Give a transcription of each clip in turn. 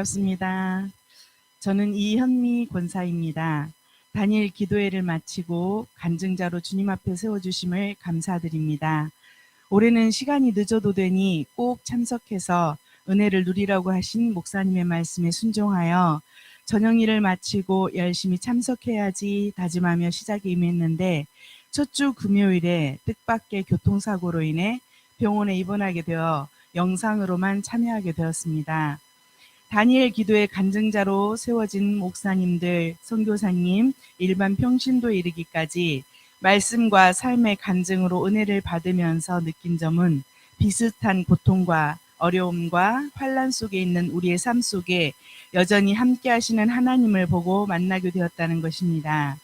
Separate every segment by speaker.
Speaker 1: 반갑습니다. 저는 이현미 권사입니다. 단일 기도회를 마치고 간증자로 주님 앞에 세워주심을 감사드립니다. 올해는 시간이 늦어도 되니 꼭 참석해서 은혜를 누리라고 하신 목사님의 말씀에 순종하여 저녁일을 마치고 열심히 참석해야지 다짐하며 시작에 임했는데 첫 주 금요일에 뜻밖의 교통사고로 인해 병원에 입원하게 되어 영상으로만 참여하게 되었습니다. 다니엘 기도의 간증자로 세워진 목사님들, 선교사님, 일반 평신도에 이르기까지 말씀과 삶의 간증으로 은혜를 받으면서 느낀 점은 비슷한 고통과 어려움과 환난 속에 있는 우리의 삶 속에 여전히 함께 하시는 하나님을 보고 만나게 되었다는 것입니다.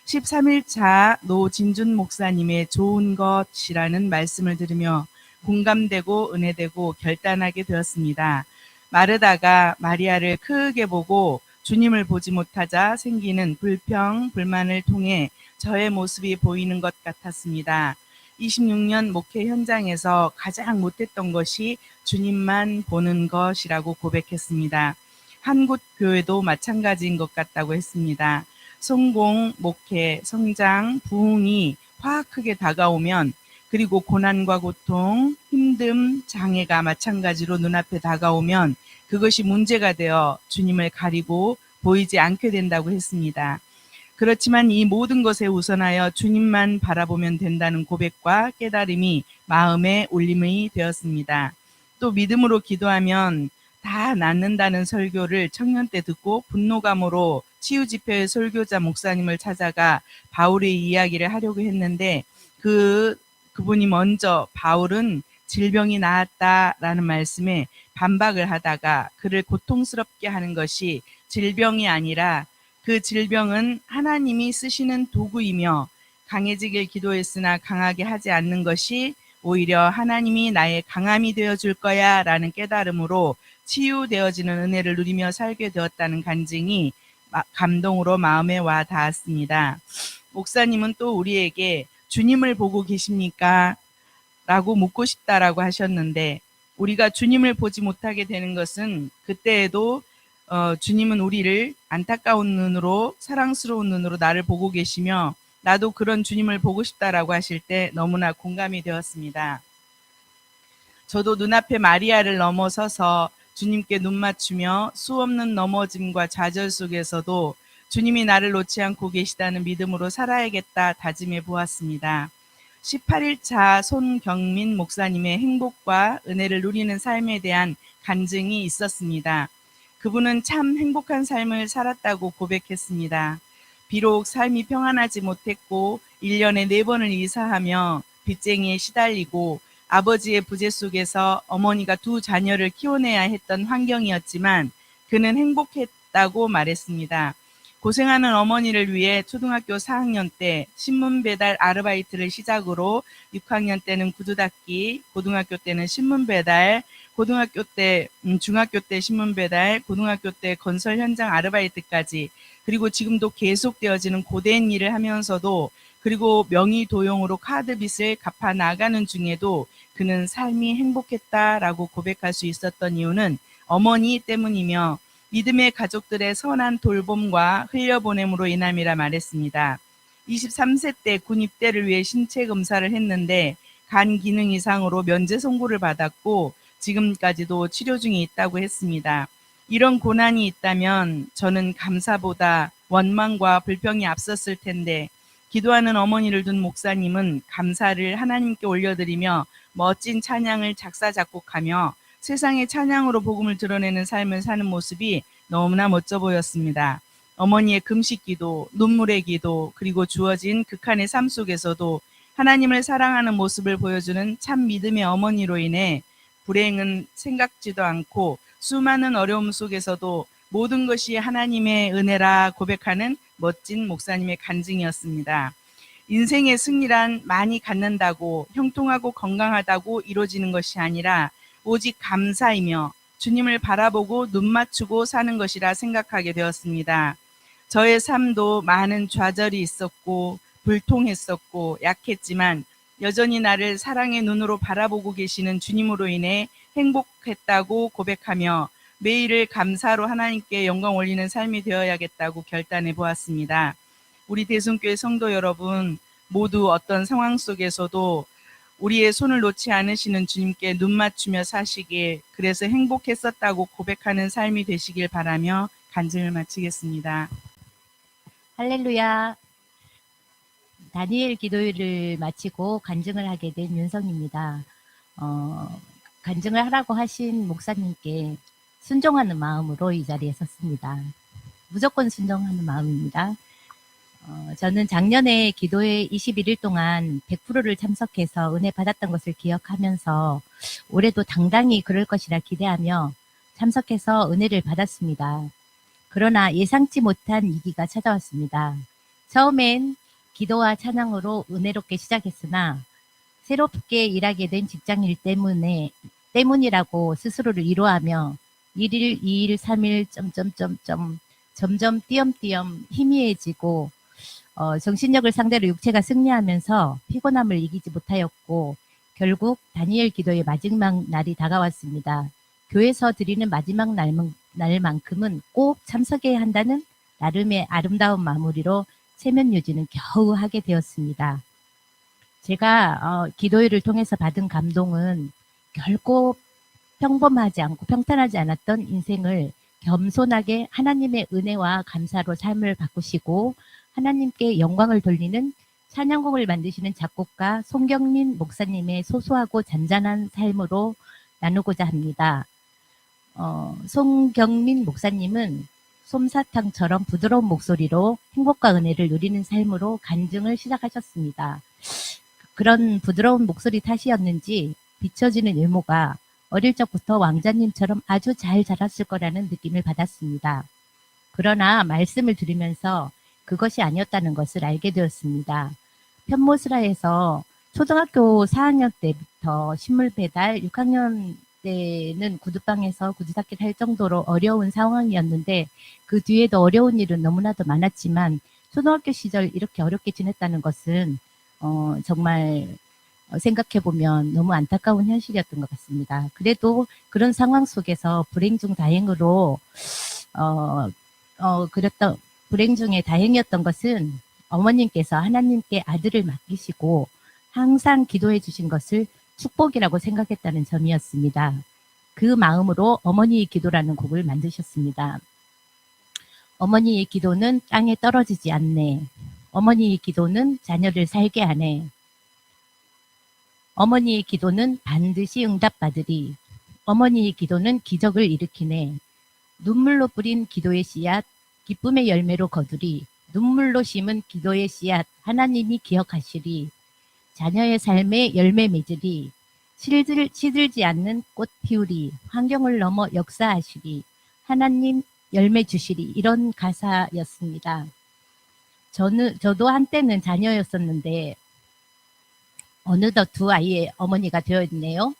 Speaker 1: 13일차 노진준 목사님의 좋은 것이라는 말씀을 들으며 공감되고 은혜되고 결단하게 되었습니다. 마르다가 마리아를 크게 보고 주님을 보지 못하자 생기는 불평, 불만을 통해 저의 모습이 보이는 것 같았습니다. 26년 목회 현장에서 가장 못했던 것이 주님만 보는 것이라고 고백했습니다. 한국 교회도 마찬가지인 것 같다고 했습니다. 성공, 목회, 성장, 부흥이 확 크게 다가오면 그리고 고난과 고통, 힘듦, 장애가 마찬가지로 눈앞에 다가오면 그것이 문제가 되어 주님을 가리고 보이지 않게 된다고 했습니다. 그렇지만 이 모든 것에 우선하여 주님만 바라보면 된다는 고백과 깨달음이 마음의 울림이 되었습니다. 또 믿음으로 기도하면 다 낫는다는 설교를 청년 때 듣고 분노감으로 치유집회의 설교자 목사님을 찾아가 바울의 이야기를 하려고 했는데 그분이 먼저 바울은 질병이 나았다라는 말씀에 반박을 하다가 그를 고통스럽게 하는 것이 질병이 아니라 그 질병은 하나님이 쓰시는 도구이며 강해지길 기도했으나 강하게 하지 않는 것이 오히려 하나님이 나의 강함이 되어줄 거야 라는 깨달음으로 치유되어지는 은혜를 누리며 살게 되었다는 간증이 감동으로 마음에 와 닿았습니다. 목사님은 또 우리에게 주님을 보고 계십니까? 라고 묻고 싶다라고 하셨는데 우리가 주님을 보지 못하게 되는 것은 그때에도 주님은 우리를 안타까운 눈으로 사랑스러운 눈으로 나를 보고 계시며 나도 그런 주님을 보고 싶다라고 하실 때 너무나 공감이 되었습니다. 저도 눈앞에 마리아를 넘어서서 주님께 눈 맞추며 수없는 넘어짐과 좌절 속에서도 주님이 나를 놓지 않고 계시다는 믿음으로 살아야겠다 다짐해 보았습니다. 18일차 손경민 목사님의 행복과 은혜를 누리는 삶에 대한 간증이 있었습니다. 그분은 참 행복한 삶을 살았다고 고백했습니다. 비록 삶이 평안하지 못했고 1년에 4번을 이사하며 빚쟁이에 시달리고 아버지의 부재 속에서 어머니가 2 자녀를 키워내야 했던 환경이었지만 그는 행복했다고 말했습니다. 고생하는 어머니를 위해 초등학교 4학년 때 신문 배달 아르바이트를 시작으로 6학년 때는 구두 닦기, 고등학교 때는 신문 배달, 중학교 때 신문 배달, 고등학교 때 건설 현장 아르바이트까지 그리고 지금도 계속되어지는 고된 일을 하면서도 그리고 명의 도용으로 카드 빚을 갚아 나가는 중에도 그는 삶이 행복했다라고 고백할 수 있었던 이유는 어머니 때문이며 믿음의 가족들의 선한 돌봄과 흘려보냄으로 인함이라 말했습니다. 23세 때 군 입대를 위해 신체 검사를 했는데 간 기능 이상으로 면제 선고를 받았고 지금까지도 치료 중에 있다고 했습니다. 이런 고난이 있다면 저는 감사보다 원망과 불평이 앞섰을 텐데 기도하는 어머니를 둔 목사님은 감사를 하나님께 올려드리며 멋진 찬양을 작사 작곡하며 세상의 찬양으로 복음을 드러내는 삶을 사는 모습이 너무나 멋져 보였습니다. 어머니의 금식기도, 눈물의 기도, 그리고 주어진 극한의 삶 속에서도 하나님을 사랑하는 모습을 보여주는 참 믿음의 어머니로 인해 불행은 생각지도 않고 수많은 어려움 속에서도 모든 것이 하나님의 은혜라 고백하는 멋진 목사님의 간증이었습니다. 인생의 승리란 많이 갖는다고 형통하고 건강하다고 이루어지는 것이 아니라 오직 감사이며 주님을 바라보고 눈 맞추고 사는 것이라 생각하게 되었습니다. 저의 삶도 많은 좌절이 있었고 불통했었고 약했지만 여전히 나를 사랑의 눈으로 바라보고 계시는 주님으로 인해 행복했다고 고백하며 매일을 감사로 하나님께 영광 올리는 삶이 되어야겠다고 결단해 보았습니다. 우리 대성교회 성도 여러분, 모두 어떤 상황 속에서도 우리의 손을 놓지 않으시는 주님께 눈 맞추며 사시길, 그래서 행복했었다고 고백하는 삶이 되시길 바라며 간증을 마치겠습니다.
Speaker 2: 할렐루야. 다니엘 기도회를 마치고 간증을 하게 된 윤성입니다. 간증을 하라고 하신 목사님께 순종하는 마음으로 이 자리에 섰습니다. 무조건 순종하는 마음입니다. 저는 작년에 기도회 21일 동안 100%를 참석해서 은혜 받았던 것을 기억하면서 올해도 당당히 그럴 것이라 기대하며 참석해서 은혜를 받았습니다. 그러나 예상치 못한 위기가 찾아왔습니다. 처음엔 기도와 찬양으로 은혜롭게 시작했으나 새롭게 일하게 된 직장일 때문이라고 스스로를 위로하며 1일, 2일, 3일, 점점 띄엄띄엄 희미해지고 정신력을 상대로 육체가 승리하면서 피곤함을 이기지 못하였고 결국 다니엘 기도의 마지막 날이 다가왔습니다. 교회에서 드리는 마지막 날만큼은 꼭 참석해야 한다는 나름의 아름다운 마무리로 체면 유지는 겨우 하게 되었습니다. 제가 기도회를 통해서 받은 감동은 결코 평범하지 않고 평탄하지 않았던 인생을 겸손하게 하나님의 은혜와 감사로 삶을 바꾸시고 하나님께 영광을 돌리는 찬양곡을 만드시는 작곡가 송경민 목사님의 소소하고 잔잔한 삶으로 나누고자 합니다. 송경민 목사님은 솜사탕처럼 부드러운 목소리로 행복과 은혜를 누리는 삶으로 간증을 시작하셨습니다. 그런 부드러운 목소리 탓이었는지 비춰지는 외모가 어릴 적부터 왕자님처럼 아주 잘 자랐을 거라는 느낌을 받았습니다. 그러나 말씀을 들으면서 그것이 아니었다는 것을 알게 되었습니다. 편모스라에서 초등학교 4학년 때부터 식물 배달, 6학년 때는 구두방에서 구두닦기를 할 정도로 어려운 상황이었는데 그 뒤에도 어려운 일은 너무나도 많았지만 초등학교 시절 이렇게 어렵게 지냈다는 것은 정말 생각해보면 너무 안타까운 현실이었던 것 같습니다. 그래도 그런 상황 속에서 불행 중 다행으로 불행 중에 다행이었던 것은 어머님께서 하나님께 아들을 맡기시고 항상 기도해 주신 것을 축복이라고 생각했다는 점이었습니다. 그 마음으로 어머니의 기도라는 곡을 만드셨습니다. 어머니의 기도는 땅에 떨어지지 않네. 어머니의 기도는 자녀를 살게 하네. 어머니의 기도는 반드시 응답받으리. 어머니의 기도는 기적을 일으키네. 눈물로 뿌린 기도의 씨앗, 기쁨의 열매로 거두리. 눈물로 심은 기도의 씨앗, 하나님이 기억하시리. 자녀의 삶에 열매 맺으리. 시들지 않는 꽃 피우리. 환경을 넘어 역사하시리. 하나님 열매 주시리. 이런 가사였습니다. 저도 한때는 자녀였었는데 어느덧 두 아이의 어머니가 되어 있네요.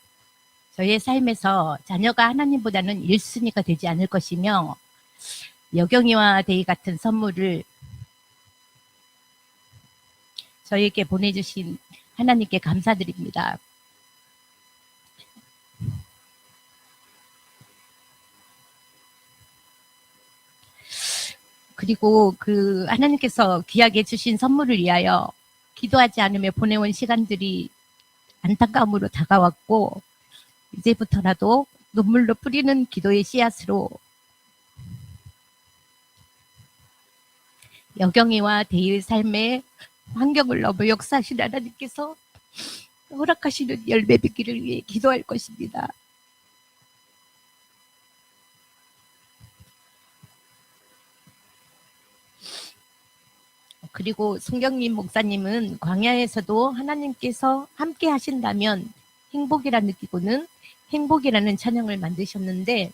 Speaker 2: 저의 삶에서 자녀가 하나님보다는 1순위가 되지 않을 것이며 여경이와 데이 같은 선물을 저에게 보내주신 하나님께 감사드립니다. 그리고 그 하나님께서 귀하게 주신 선물을 위하여 기도하지 않으며 보내온 시간들이 안타까움으로 다가왔고 이제부터라도 눈물로 뿌리는 기도의 씨앗으로 여경이와 데이의 삶에 환경을 넘어 역사하신 하나님께서 허락하시는 열매 맺기를 위해 기도할 것입니다. 그리고 송경민 목사님은 광야에서도 하나님께서 함께 하신다면 행복이라 느끼고는 행복이라는 찬양을 만드셨는데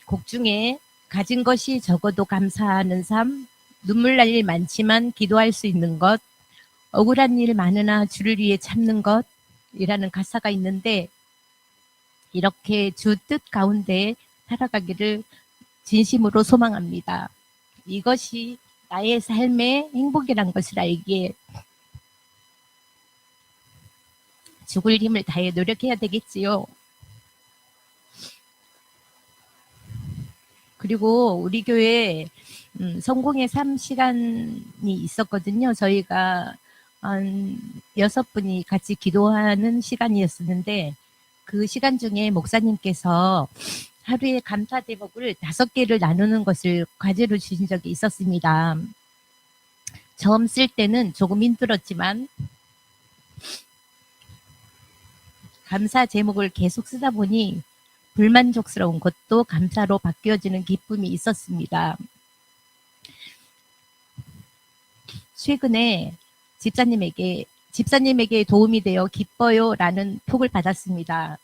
Speaker 2: 곡 중에 가진 것이 적어도 감사하는 삶, 눈물 날 일 많지만 기도할 수 있는 것, 억울한 일 많으나 주를 위해 참는 것이라는 가사가 있는데 이렇게 주 뜻 가운데 살아가기를 진심으로 소망합니다. 이것이 나의 삶의 행복이란 것을 알기에 죽을 힘을 다해 노력해야 되겠지요. 그리고 우리 교회 성공의 삶 시간이 있었거든요. 저희가 한 6분이 같이 기도하는 시간이었었는데 그 시간 중에 목사님께서 하루에 감사 제목을 5개를 나누는 것을 과제로 주신 적이 있었습니다. 처음 쓸 때는 조금 힘들었지만 감사 제목을 계속 쓰다 보니 불만족스러운 것도 감사로 바뀌어지는 기쁨이 있었습니다. 최근에 집사님에게 도움이 되어 기뻐요라는 톡을 받았습니다.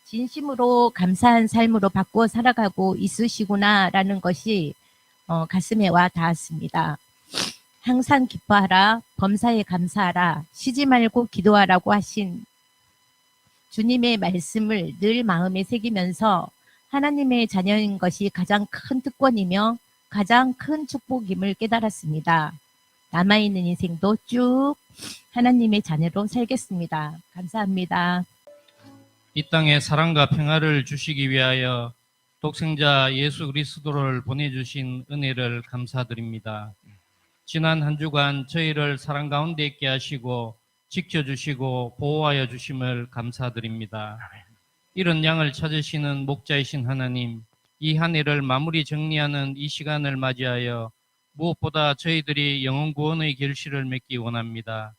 Speaker 2: 진심으로 감사한 삶으로 바꾸어 살아가고 있으시구나라는 것이 가슴에 와 닿았습니다. 항상 기뻐하라, 범사에 감사하라, 쉬지 말고 기도하라고 하신 주님의 말씀을 늘 마음에 새기면서 하나님의 자녀인 것이 가장 큰 특권이며 가장 큰 축복임을 깨달았습니다. 남아있는 인생도 쭉 하나님의 자녀로 살겠습니다. 감사합니다.
Speaker 3: 이 땅에 사랑과 평화를 주시기 위하여 독생자 예수 그리스도를 보내주신 은혜를 감사드립니다. 지난 한 주간 저희를 사랑 가운데 있게 하시고 지켜주시고 보호하여 주심을 감사드립니다. 이런 양을 찾으시는 목자이신 하나님, 이 한 해를 마무리 정리하는 이 시간을 맞이하여 무엇보다 저희들이 영혼 구원의 결실을 맺기 원합니다.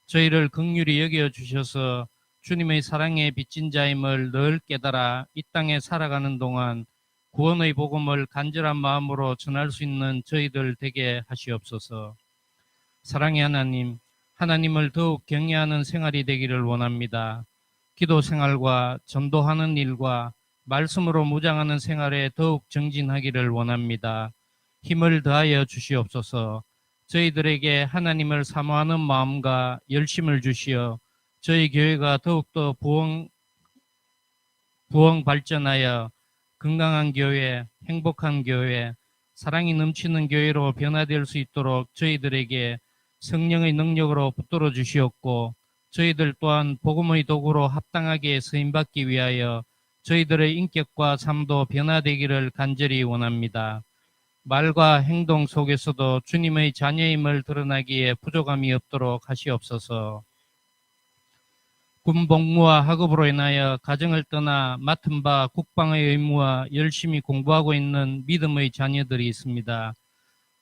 Speaker 3: 저희를 긍휼히 여겨 주셔서 주님의 사랑에 빚진 자임을 늘 깨달아 이 땅에 살아가는 동안 구원의 복음을 간절한 마음으로 전할 수 있는 저희들 되게 하시옵소서. 사랑의 하나님, 하나님을 더욱 경외하는 생활이 되기를 원합니다. 기도 생활과 전도하는 일과 말씀으로 무장하는 생활에 더욱 정진하기를 원합니다. 힘을 더하여 주시옵소서. 저희들에게 하나님을 사모하는 마음과 열심을 주시어 저희 교회가 더욱더 부흥 발전하여 건강한 교회, 행복한 교회, 사랑이 넘치는 교회로 변화될 수 있도록 저희들에게 성령의 능력으로 붙들어 주시옵고 저희들 또한 복음의 도구로 합당하게 쓰임받기 위하여 저희들의 인격과 삶도 변화되기를 간절히 원합니다. 말과 행동 속에서도 주님의 자녀임을 드러나기에 부족함이 없도록 하시옵소서. 군 복무와 학업으로 인하여 가정을 떠나 맡은 바 국방의 의무와 열심히 공부하고 있는 믿음의 자녀들이 있습니다.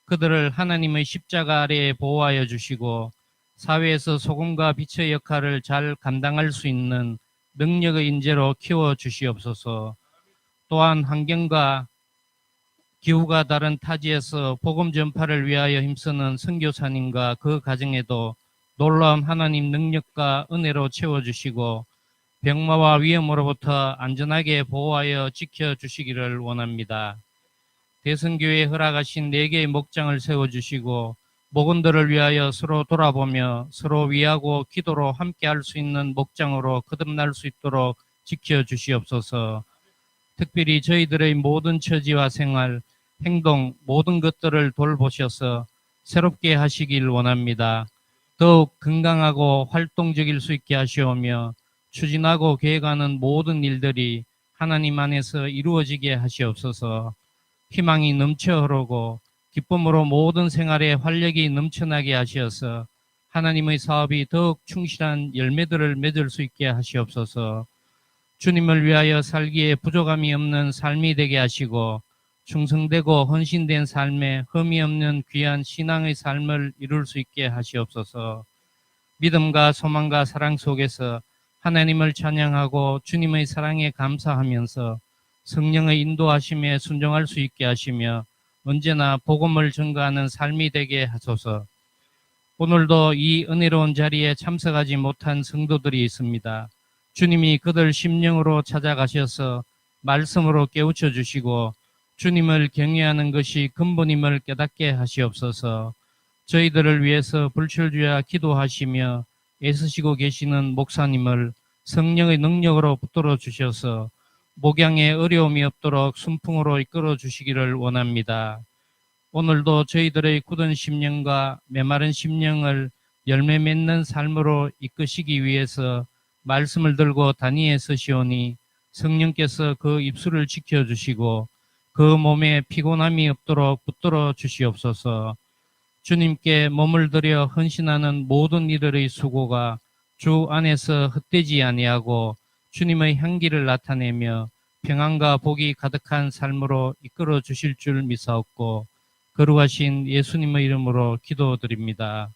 Speaker 3: 그들을 하나님의 십자가 아래에 보호하여 주시고 사회에서 소금과 빛의 역할을 잘 감당할 수 있는 능력의 인재로 키워 주시옵소서. 또한 환경과 기후가 다른 타지에서 복음 전파를 위하여 힘쓰는 선교사님과 그 가정에도 놀라운 하나님 능력과 은혜로 채워주시고 병마와 위험으로부터 안전하게 보호하여 지켜주시기를 원합니다. 대성교회에 허락하신 4개의 목장을 세워주시고 목원들을 위하여 서로 돌아보며 서로 위하고 기도로 함께할 수 있는 목장으로 거듭날 수 있도록 지켜주시옵소서. 특별히 저희들의 모든 처지와 생활, 행동, 모든 것들을 돌보셔서 새롭게 하시길 원합니다. 더욱 건강하고 활동적일 수 있게 하시오며 추진하고 계획하는 모든 일들이 하나님 안에서 이루어지게 하시옵소서. 희망이 넘쳐 흐르고 기쁨으로 모든 생활에 활력이 넘쳐나게 하시어서 하나님의 사업이 더욱 충실한 열매들을 맺을 수 있게 하시옵소서. 주님을 위하여 살기에 부족함이 없는 삶이 되게 하시고 충성되고 헌신된 삶에 흠이 없는 귀한 신앙의 삶을 이룰 수 있게 하시옵소서. 믿음과 소망과 사랑 속에서 하나님을 찬양하고 주님의 사랑에 감사하면서 성령의 인도하심에 순종할 수 있게 하시며 언제나 복음을 전가하는 삶이 되게 하소서. 오늘도 이 은혜로운 자리에 참석하지 못한 성도들이 있습니다. 주님이 그들 심령으로 찾아가셔서 말씀으로 깨우쳐 주시고 주님을 경외하는 것이 근본임을 깨닫게 하시옵소서. 저희들을 위해서 불철주야 기도하시며 애쓰시고 계시는 목사님을 성령의 능력으로 붙들어 주셔서 목양에 어려움이 없도록 순풍으로 이끌어 주시기를 원합니다. 오늘도 저희들의 굳은 심령과 메마른 심령을 열매 맺는 삶으로 이끄시기 위해서 말씀을 들고 단위에 서시오니 성령께서 그 입술을 지켜주시고 그 몸에 피곤함이 없도록 붙들어 주시옵소서. 주님께 몸을 들여 헌신하는 모든 이들의 수고가 주 안에서 헛되지 아니하고 주님의 향기를 나타내며 평안과 복이 가득한 삶으로 이끌어 주실 줄 믿사옵고 거룩하신 예수님의 이름으로 기도드립니다.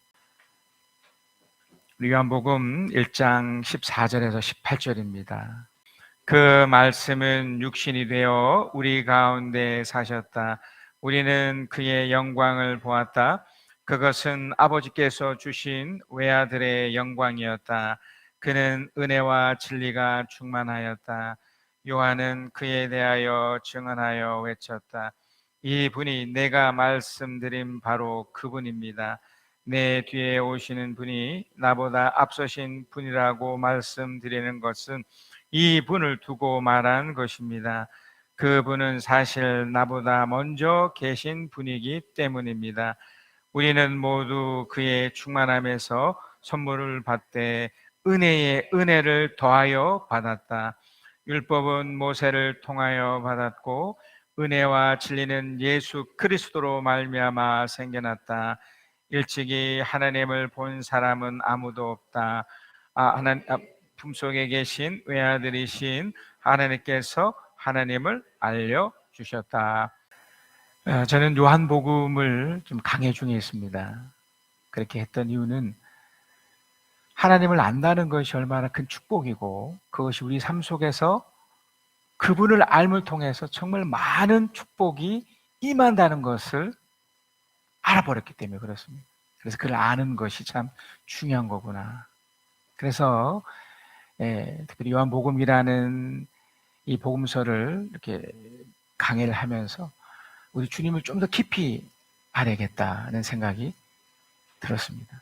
Speaker 4: 요한복음 1장 14절에서 18절입니다. 그 말씀은 육신이 되어 우리 가운데 사셨다. 우리는 그의 영광을 보았다. 그것은 아버지께서 주신 외아들의 영광이었다. 그는 은혜와 진리가 충만하였다. 요한은 그에 대하여 증언하여 외쳤다. 이 분이 내가 말씀드린 바로 그분입니다. 내 뒤에 오시는 분이 나보다 앞서신 분이라고 말씀드리는 것은 이 분을 두고 말한 것입니다. 그분은 사실 나보다 먼저 계신 분이기 때문입니다. 우리는 모두 그의 충만함에서 선물을 받되 은혜에 은혜를 더하여 받았다. 율법은 모세를 통하여 받았고 은혜와 진리는 예수 그리스도로 말미암아 생겨났다. 일찍이 하나님을 본 사람은 아무도 없다. 품속에 계신 외아들이신 하나님께서 하나님을 알려주셨다. 저는 요한복음을 좀 강해 중에 있습니다. 그렇게 했던 이유는 하나님을 안다는 것이 얼마나 큰 축복이고 그것이 우리 삶 속에서 그분을 알물 통해서 정말 많은 축복이 임한다는 것을 알아버렸기 때문에 그렇습니다. 그래서 그를 아는 것이 참 중요한 거구나. 그래서 특별히 요한복음이라는 이 복음서를 이렇게 강해를 하면서 우리 주님을 좀 더 깊이 알아야겠다는 생각이 들었습니다.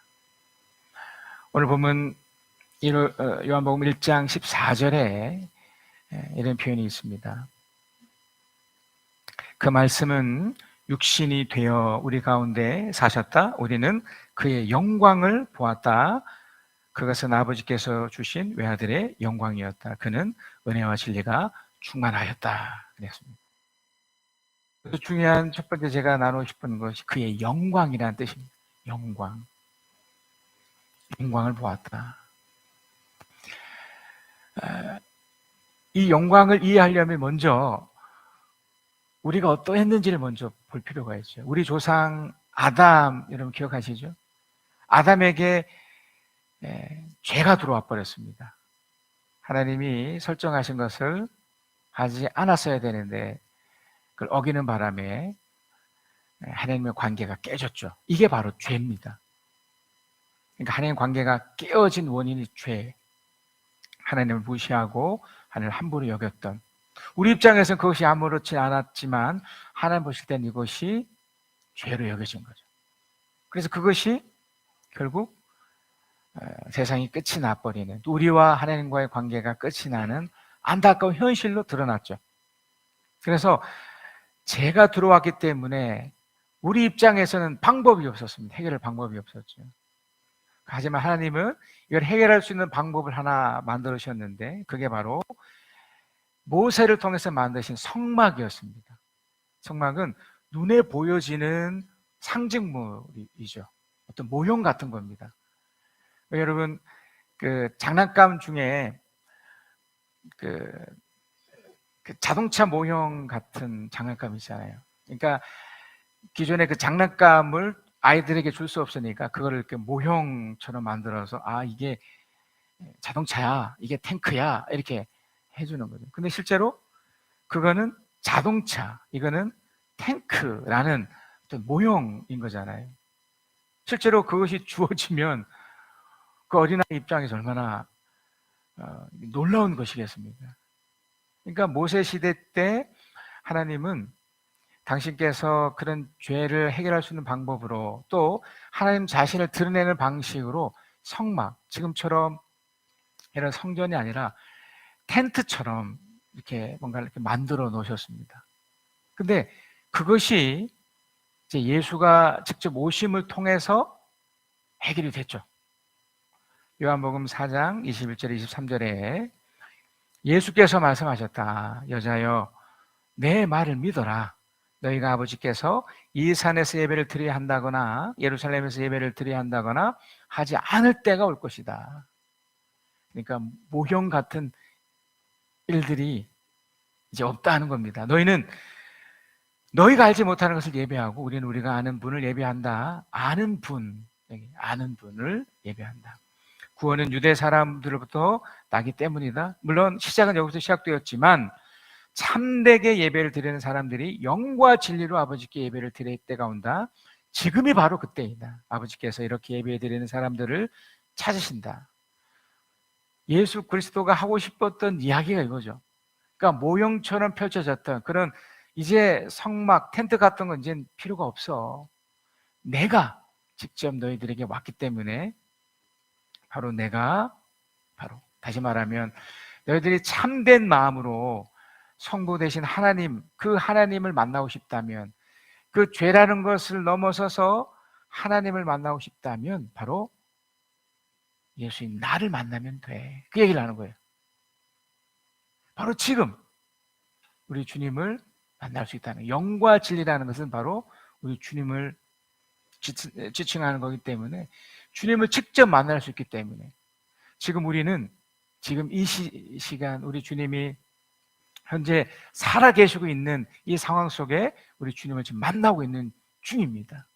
Speaker 4: 오늘 보면 요한복음 1장 14절에 이런 표현이 있습니다. 그 말씀은 육신이 되어 우리 가운데 사셨다. 우리는 그의 영광을 보았다. 그것은 아버지께서 주신 외아들의 영광이었다. 그는 은혜와 진리가 충만하였다. 그랬습니다. 그래서 중요한 첫 번째 제가 나누고 싶은 것이 그의 영광이라는 뜻입니다. 영광. 영광을 보았다. 이 영광을 이해하려면 먼저 우리가 어떠했는지를 먼저 볼 필요가 있죠. 우리 조상 아담, 여러분 기억하시죠? 아담에게 죄가 들어와 버렸습니다. 하나님이 설정하신 것을 하지 않았어야 되는데 그걸 어기는 바람에 하나님의 관계가 깨졌죠. 이게 바로 죄입니다. 그러니까 하나님 관계가 깨어진 원인이 죄. 하나님을 무시하고 하나님을 함부로 여겼던, 우리 입장에서는 그것이 아무렇지 않았지만 하나님 보실 땐 이것이 죄로 여겨진 거죠. 그래서 그것이 결국 세상이 끝이 나버리는, 우리와 하나님과의 관계가 끝이 나는 안타까운 현실로 드러났죠. 그래서 죄가 들어왔기 때문에 우리 입장에서는 방법이 없었습니다. 해결할 방법이 없었죠. 하지만 하나님은 이걸 해결할 수 있는 방법을 하나 만들으셨는데 그게 바로 모세를 통해서 만드신 성막이었습니다. 성막은 눈에 보여지는 상징물이죠. 어떤 모형 같은 겁니다. 여러분 그 장난감 중에 그 자동차 모형 같은 장난감 있잖아요. 그러니까 기존에 그 장난감을 아이들에게 줄 수 없으니까 그거를 이렇게 모형처럼 만들어서 이게 자동차야, 이게 탱크야 이렇게 해주는 거죠. 근데 실제로 그거는 자동차, 이거는 탱크라는 어떤 모형인 거잖아요. 실제로 그것이 주어지면 그 어린아이 입장에서 얼마나 놀라운 것이겠습니까? 그러니까 모세 시대 때 하나님은 당신께서 그런 죄를 해결할 수 있는 방법으로, 또 하나님 자신을 드러내는 방식으로 성막, 지금처럼 이런 성전이 아니라 텐트처럼 이렇게 뭔가 이렇게 만들어 놓으셨습니다. 근데 그것이 이제 예수가 직접 오심을 통해서 해결이 됐죠. 요한복음 4장 21절 23절에 예수께서 말씀하셨다. 여자여, 내 말을 믿어라. 너희가 아버지께서 이 산에서 예배를 드려야 한다거나 예루살렘에서 예배를 드려야 한다거나 하지 않을 때가 올 것이다. 그러니까 모형 같은 일들이 이제 없다 하는 겁니다. 너희가 알지 못하는 것을 예배하고 우리는 우리가 아는 분을 예배한다. 아는 분을 예배한다. 구원은 유대 사람들로부터 나기 때문이다. 물론 시작은 여기서 시작되었지만 참되게 예배를 드리는 사람들이 영과 진리로 아버지께 예배를 드릴 때가 온다. 지금이 바로 그때이다. 아버지께서 이렇게 예배 드리는 사람들을 찾으신다. 예수 그리스도가 하고 싶었던 이야기가 이거죠. 그러니까 모형처럼 펼쳐졌던 그런 이제 성막, 텐트 같은 건 이제 필요가 없어. 내가 직접 너희들에게 왔기 때문에 다시 말하면 너희들이 참된 마음으로 성부 되신 하나님, 그 하나님을 만나고 싶다면, 그 죄라는 것을 넘어서서 하나님을 만나고 싶다면 바로 예수님 나를 만나면 돼. 그 얘기를 하는 거예요. 바로 지금 우리 주님을 만날 수 있다는, 영과 진리라는 것은 바로 우리 주님을 지칭하는 거기 때문에 주님을 직접 만날 수 있기 때문에 지금 우리는 지금 이 시간 우리 주님이 현재 살아계시고 있는 이 상황 속에 우리 주님을 지금 만나고 있는 중입니다.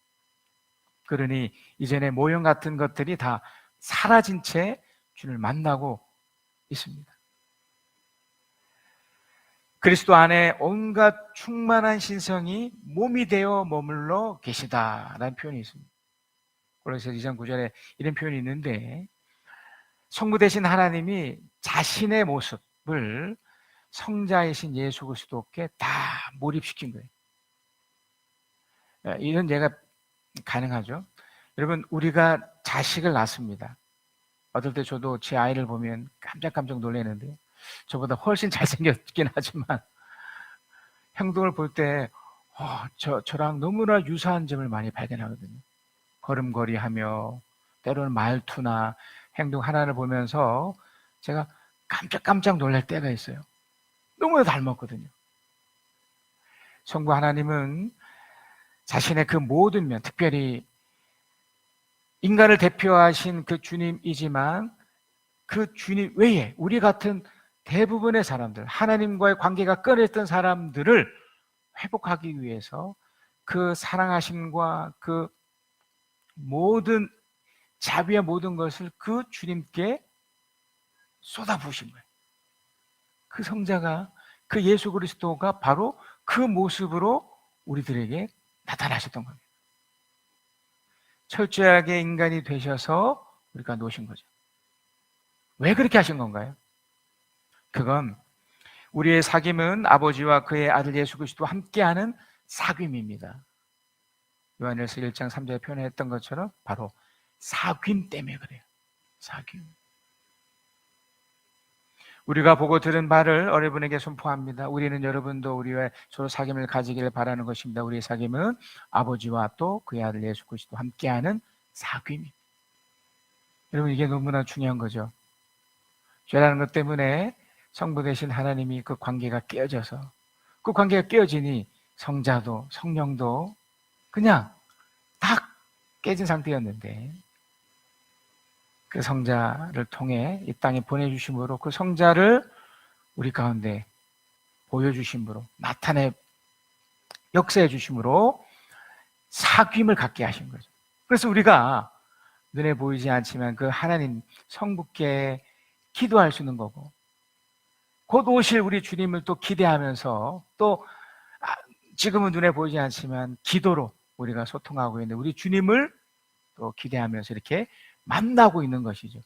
Speaker 4: 그러니 이전에 모형 같은 것들이 다 사라진 채 주님을 만나고 있습니다. 그리스도 안에 온갖 충만한 신성이 몸이 되어 머물러 계시다라는 표현이 있습니다. 골로새서 2장 9절에 이런 표현이 있는데 성부 되신 하나님이 자신의 모습을 성자이신 예수 그리스도께 다 몰입시킨 거예요. 이런 예가 가능하죠. 여러분, 우리가 자식을 낳습니다. 어떨 때 저도 제 아이를 보면 깜짝깜짝 놀라는데 저보다 훨씬 잘생겼긴 하지만 행동을 볼 때 저랑 너무나 유사한 점을 많이 발견하거든요. 걸음걸이하며 때로는 말투나 행동 하나를 보면서 제가 깜짝깜짝 놀랄 때가 있어요. 너무나 닮았거든요. 성부 하나님은 자신의 그 모든 면, 특별히 인간을 대표하신 그 주님이지만 그 주님 외에 우리 같은 대부분의 사람들, 하나님과의 관계가 끊어졌던 사람들을 회복하기 위해서 그 사랑하심과 그 모든 자비의 모든 것을 그 주님께 쏟아부으신 거예요. 그 성자가, 그 예수 그리스도가 바로 그 모습으로 우리들에게 나타나셨던 겁니다. 철저하게 인간이 되셔서 우리가 놓으신 거죠. 왜 그렇게 하신 건가요? 그건 우리의 사귐은 아버지와 그의 아들 예수 그리스도와 함께하는 사귐입니다. 요한일서 1장 3절에 표현했던 것처럼 바로 사귐 때문에 그래요. 사귐. 우리가 보고 들은 바를 어려분에게 선포합니다. 우리는 여러분도 우리와 서로 사귐을 가지기를 바라는 것입니다. 우리의 사귐은 아버지와 또 그의 아들 예수 그리스도와 함께하는 사귐입니다. 여러분, 이게 너무나 중요한 거죠. 죄라는 것 때문에 성부 되신 하나님이 그 관계가 깨어져서, 그 관계가 깨어지니 성자도 성령도 그냥 다 깨진 상태였는데 그 성자를 통해 이 땅에 보내주심으로, 그 성자를 우리 가운데 보여주심으로, 나타내 역사해 주심으로 사귐을 갖게 하신 거죠. 그래서 우리가 눈에 보이지 않지만 그 하나님 성부께 기도할 수 있는 거고, 곧 오실 우리 주님을 또 기대하면서, 또 지금은 눈에 보이지 않지만 기도로 우리가 소통하고 있는 우리 주님을 또 기대하면서 이렇게 만나고 있는 것이죠.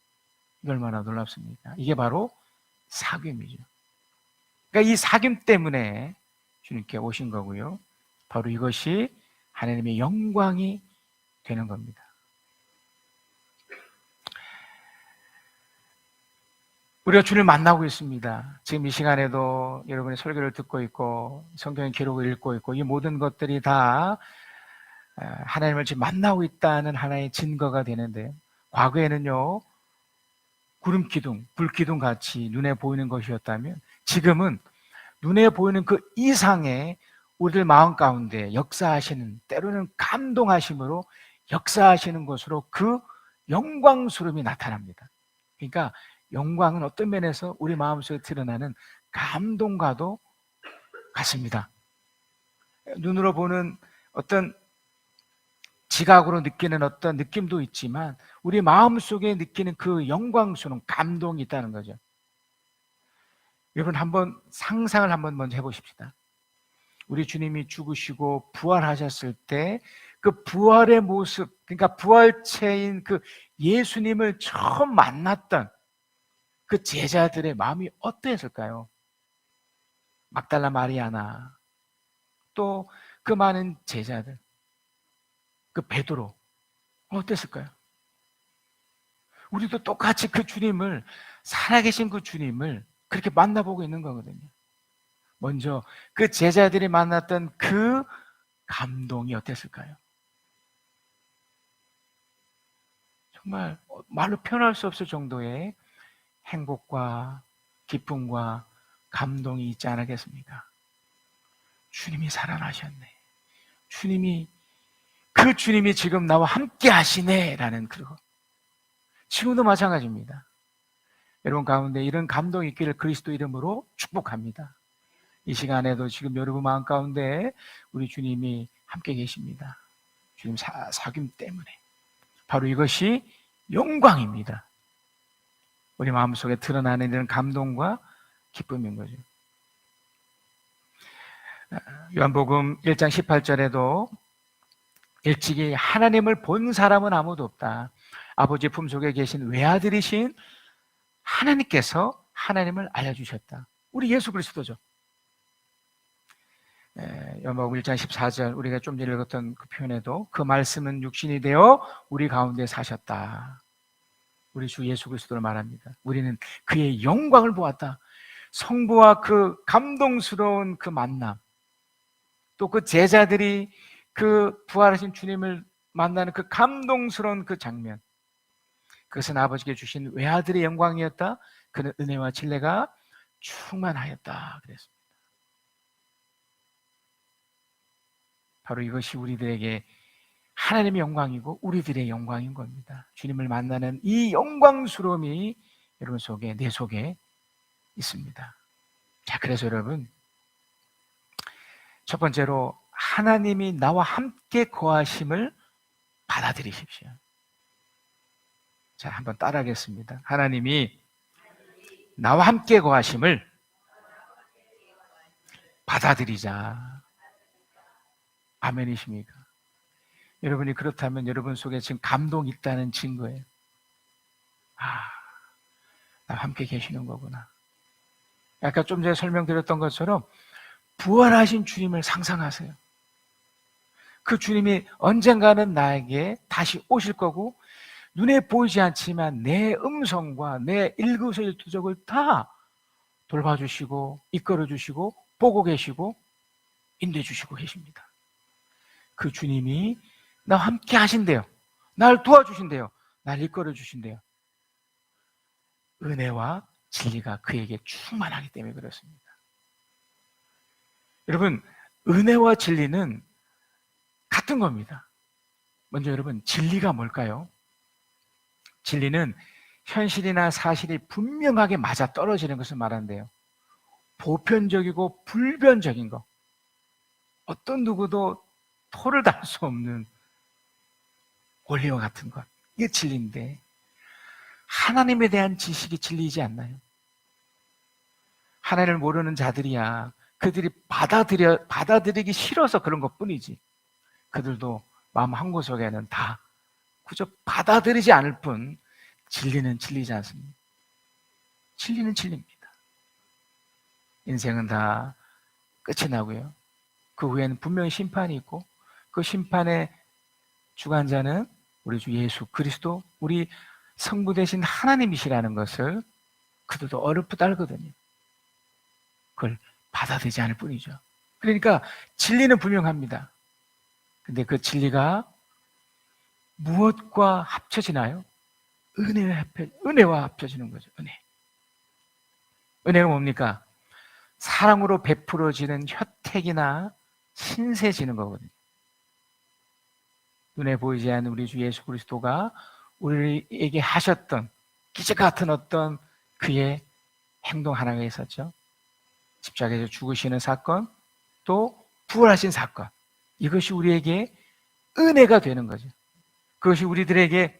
Speaker 4: 이게 얼마나 놀랍습니까? 이게 바로 사귐이죠. 그러니까 이 사귐 때문에 주님께 오신 거고요. 바로 이것이 하나님의 영광이 되는 겁니다. 우리가 주를 만나고 있습니다. 지금 이 시간에도 여러분의 설교를 듣고 있고 성경의 기록을 읽고 있고, 이 모든 것들이 다 하나님을 지금 만나고 있다는 하나의 증거가 되는데, 과거에는요 구름 기둥, 불 기둥 같이 눈에 보이는 것이었다면 지금은 눈에 보이는 그 이상의 우리들 마음 가운데 역사하시는, 때로는 감동하심으로 역사하시는 것으로 그 영광스러움이 나타납니다. 그러니까 영광은 어떤 면에서 우리 마음속에 드러나는 감동과도 같습니다. 눈으로 보는 어떤 지각으로 느끼는 어떤 느낌도 있지만 우리 마음속에 느끼는 그 영광스러운 감동이 있다는 거죠. 여러분, 한번 상상을 한번 먼저 해보십시다. 우리 주님이 죽으시고 부활하셨을 때 그 부활의 모습, 그러니까 부활체인 그 예수님을 처음 만났던 그 제자들의 마음이 어떠했을까요? 막달라 마리아나 또 그 많은 제자들, 그 베드로 어땠을까요? 우리도 똑같이 그 주님을, 살아계신 그 주님을 그렇게 만나보고 있는 거거든요. 먼저 그 제자들이 만났던 그 감동이 어땠을까요? 정말 말로 표현할 수 없을 정도의 행복과 기쁨과 감동이 있지 않았겠습니까? 주님이 살아나셨네. 그 주님이 지금 나와 함께 하시네 라는 그거. 지금도 마찬가지입니다. 여러분 가운데 이런 감동이 있기를 그리스도 이름으로 축복합니다. 이 시간에도 지금 여러분 마음 가운데 우리 주님이 함께 계십니다. 주님 사귐 때문에. 바로 이것이 영광입니다. 우리 마음속에 드러나는 이런 감동과 기쁨인 거죠. 요한복음 1장 18절에도 일찍이 하나님을 본 사람은 아무도 없다. 아버지 품속에 계신 외아들이신 하나님께서 하나님을 알려주셨다. 우리 예수 그리스도죠. 요한복음 1장 14절 우리가 좀 전에 읽었던 그 표현에도 그 말씀은 육신이 되어 우리 가운데 사셨다. 우리 주 예수 그리스도를 말합니다. 우리는 그의 영광을 보았다. 성부와 그 감동스러운 그 만남, 또 그 제자들이 그 부활하신 주님을 만나는 그 감동스러운 그 장면, 그것은 아버지께 주신 외아들의 영광이었다. 그는 은혜와 진리가 충만하였다 그랬습니다. 바로 이것이 우리들에게 하나님의 영광이고 우리들의 영광인 겁니다. 주님을 만나는 이 영광스러움이 여러분 속에, 내 속에 있습니다. 자, 그래서 여러분, 첫 번째로 하나님이 나와 함께 거하심을 받아들이십시오. 자, 한번 따라하겠습니다. 하나님이 나와 함께 거하심을 받아들이자. 아멘이십니까? 여러분이 그렇다면 여러분 속에 지금 감동이 있다는 증거예요. 나와 함께 계시는 거구나. 아까 좀 전에 설명드렸던 것처럼 부활하신 주님을 상상하세요. 그 주님이 언젠가는 나에게 다시 오실 거고 눈에 보이지 않지만 내 음성과 내 일거수일투족을 다 돌봐주시고 이끌어주시고 보고 계시고 인도해주시고 계십니다. 그 주님이 나와 함께 하신대요. 날 도와주신대요. 날 이끌어주신대요. 은혜와 진리가 그에게 충만하기 때문에 그렇습니다. 여러분, 은혜와 진리는 같은 겁니다. 먼저 여러분, 진리가 뭘까요? 진리는 현실이나 사실이 분명하게 맞아 떨어지는 것을 말한대요. 보편적이고 불변적인 것, 어떤 누구도 토를 달 수 없는 원리와 같은 것, 이게 진리인데 하나님에 대한 지식이 진리이지 않나요? 하나님을 모르는 자들이야 그들이 받아들이기 싫어서 그런 것뿐이지, 그들도 마음 한구석에는 다 그저 받아들이지 않을 뿐 진리는 진리지 않습니다. 진리는 진리입니다. 인생은 다 끝이 나고요, 그 후에는 분명히 심판이 있고 그 심판의 주관자는 우리 주 예수 그리스도, 우리 성부 되신 하나님이시라는 것을 그들도 어렴풋 알거든요. 그걸 받아들이지 않을 뿐이죠. 그러니까 진리는 분명합니다. 근데 그 진리가 무엇과 합쳐지나요? 은혜와 합쳐지는 거죠. 은혜가 뭡니까? 사랑으로 베풀어지는 혜택이나 신세지는 거거든요. 눈에 보이지 않는 우리 주 예수 그리스도가 우리에게 하셨던 기적 같은 어떤 그의 행동 하나가 있었죠. 십자가에서 죽으시는 사건, 또 부활하신 사건. 이것이 우리에게 은혜가 되는 거죠. 그것이 우리들에게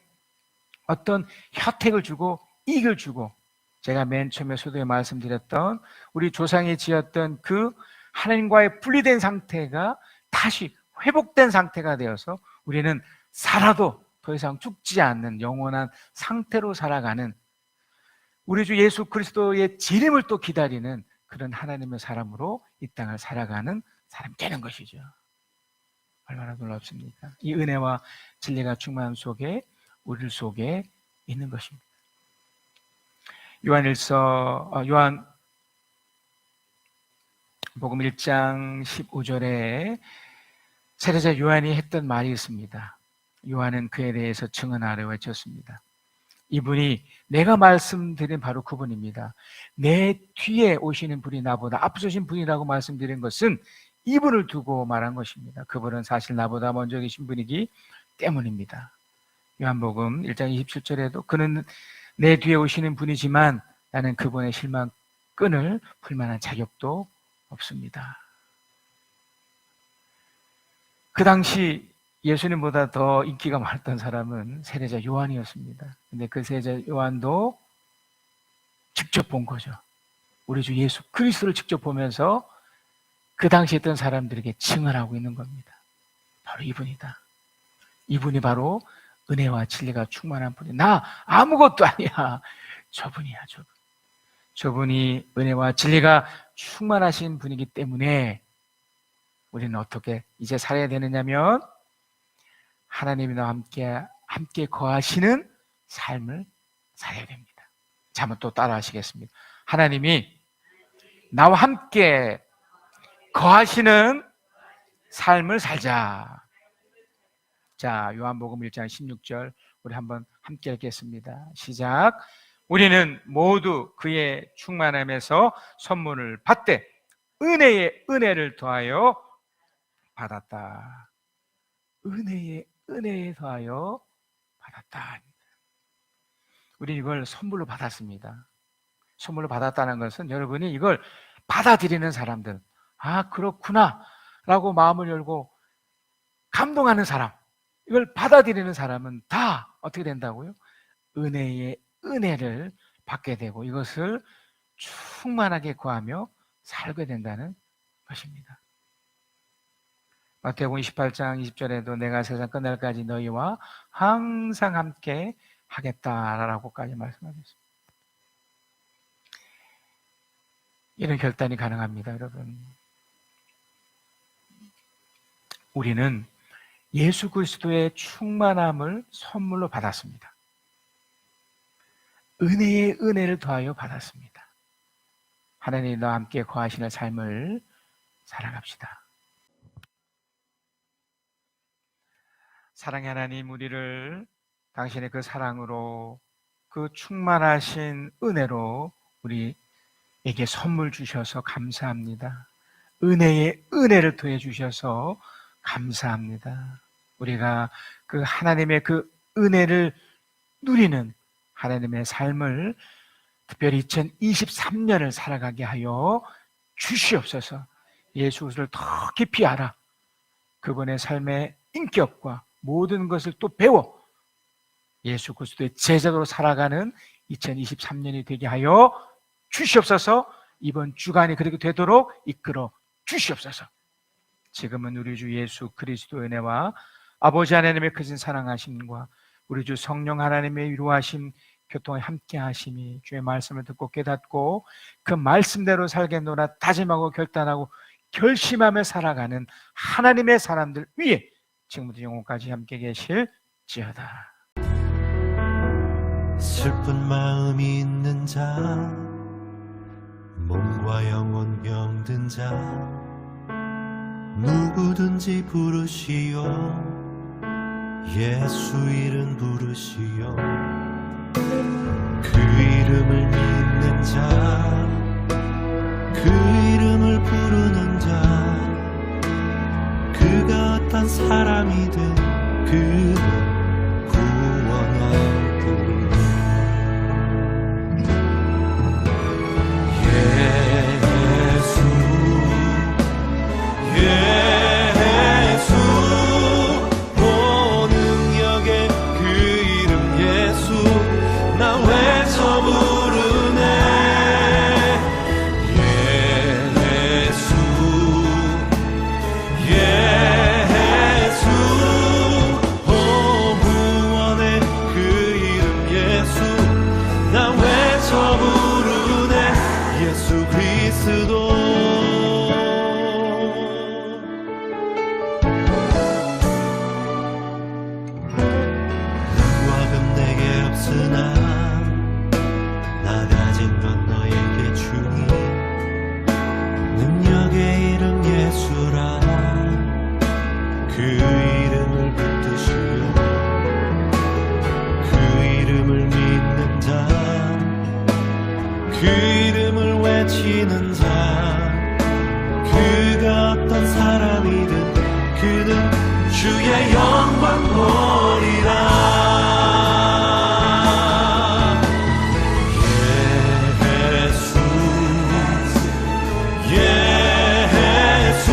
Speaker 4: 어떤 혜택을 주고 이익을 주고, 제가 맨 처음에 소도에 말씀드렸던 우리 조상이 지었던 그 하나님과의 분리된 상태가 다시 회복된 상태가 되어서 우리는 살아도 더 이상 죽지 않는 영원한 상태로 살아가는, 우리 주 예수 그리스도의 재림을 또 기다리는 그런 하나님의 사람으로 이 땅을 살아가는 사람이 되는 것이죠. 얼마나 놀랍습니까? 이 은혜와 진리가 충만함 속에 우리 속에 있는 것입니다. 요한복음 1장 15절에 세례자 요한이 했던 말이 있습니다. 요한은 그에 대해서 증언하려 외쳤습니다. 이분이 내가 말씀드린 바로 그분입니다. 내 뒤에 오시는 분이 나보다 앞서신 분이라고 말씀드린 것은 이분을 두고 말한 것입니다. 그분은 사실 나보다 먼저 계신 분이기 때문입니다. 요한복음 1장 27절에도 그는 내 뒤에 오시는 분이지만 나는 그분의 실망 끈을 풀 만한 자격도 없습니다. 그 당시 예수님보다 더 인기가 많았던 사람은 세례자 요한이었습니다. 근데 그 세례자 요한도 직접 본 거죠. 우리 주 예수 그리스도를 직접 보면서 그 당시에 있던 사람들에게 증언하고 있는 겁니다. 바로 이분이다. 이분이 바로 은혜와 진리가 충만한 분이, 나 아무것도 아니야. 저분이야, 저분. 저분이 은혜와 진리가 충만하신 분이기 때문에 우리는 어떻게 이제 살아야 되느냐면 하나님이 나와 함께 거하시는 삶을 살아야 됩니다. 자, 한번 또 따라 하시겠습니다. 하나님이 나와 함께 거하시는 삶을 살자. 자, 요한복음 1장 16절 우리 한번 함께 읽겠습니다. 시작. 우리는 모두 그의 충만함에서 선물을 받되 은혜에 은혜를 더하여 받았다. 은혜에 더하여 받았다. 우리 이걸 선물로 받았습니다. 선물로 받았다는 것은 여러분이 이걸 받아들이는 사람들, 아 그렇구나 라고 마음을 열고 감동하는 사람, 이걸 받아들이는 사람은 다 어떻게 된다고요? 은혜의 은혜를 받게 되고 이것을 충만하게 구하며 살게 된다는 것입니다. 마태복음 28장 20절에도 내가 세상 끝날까지 너희와 항상 함께 하겠다라고까지 말씀하셨습니다. 이런 결단이 가능합니다, 여러분. 우리는 예수 그리스도의 충만함을 선물로 받았습니다. 은혜의 은혜를 더하여 받았습니다. 하나님이 너와 함께 거하시는 삶을 살아갑시다. 사랑의 하나님, 우리를 당신의 그 사랑으로, 그 충만하신 은혜로 우리에게 선물 주셔서 감사합니다. 은혜의 은혜를 더해 주셔서 감사합니다. 우리가 그 하나님의 그 은혜를 누리는 하나님의 삶을 특별히 2023년을 살아가게 하여 주시옵소서. 예수 그리스도를 더 깊이 알아 그분의 삶의 인격과 모든 것을 또 배워 예수 그리스도의 제자로 살아가는 2023년이 되게 하여 주시옵소서. 이번 주간이 그렇게 되도록 이끌어 주시옵소서. 지금은 우리 주 예수 그리스도의 은혜와 아버지 하나님의 크신 사랑하심과 우리 주 성령 하나님의 위로하심, 교통에 함께 하심이 주의 말씀을 듣고 깨닫고 그 말씀대로 살겠노라 다짐하고 결단하고 결심하며 살아가는 하나님의 사람들 위에 지금부터 영원까지 함께 계실지어다.
Speaker 5: 슬픈 마음이 있는 자, 몸과 영혼 병든 자, 누구든지 부르시오. 예수 이름 부르시오. 그 이름을 믿는 자, 그 사람이든 그는 구원하리니 예수 오 능력의 그 이름 예수 나 외쳐 부르네 예수 오 구원의 그 이름 예수 나 외쳐 부르네 예수 그리스도 은과 금 내게 없으나 나 가진 건 너에게 주니 능력의 이름 예수라 그 이름을 붙드시오 그 이름을 믿는 자 그 이름을 외치는 자 그가 어떤 사람이든 그는 주의 영광 보리라 예수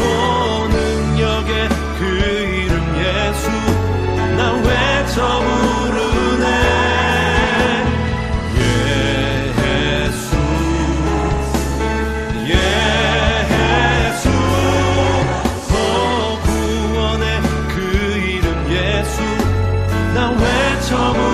Speaker 5: 오 능력의 그 이름 예수 나 외쳐 부르네 예수 오 구원의 그 이름 예수 나 외쳐 부르네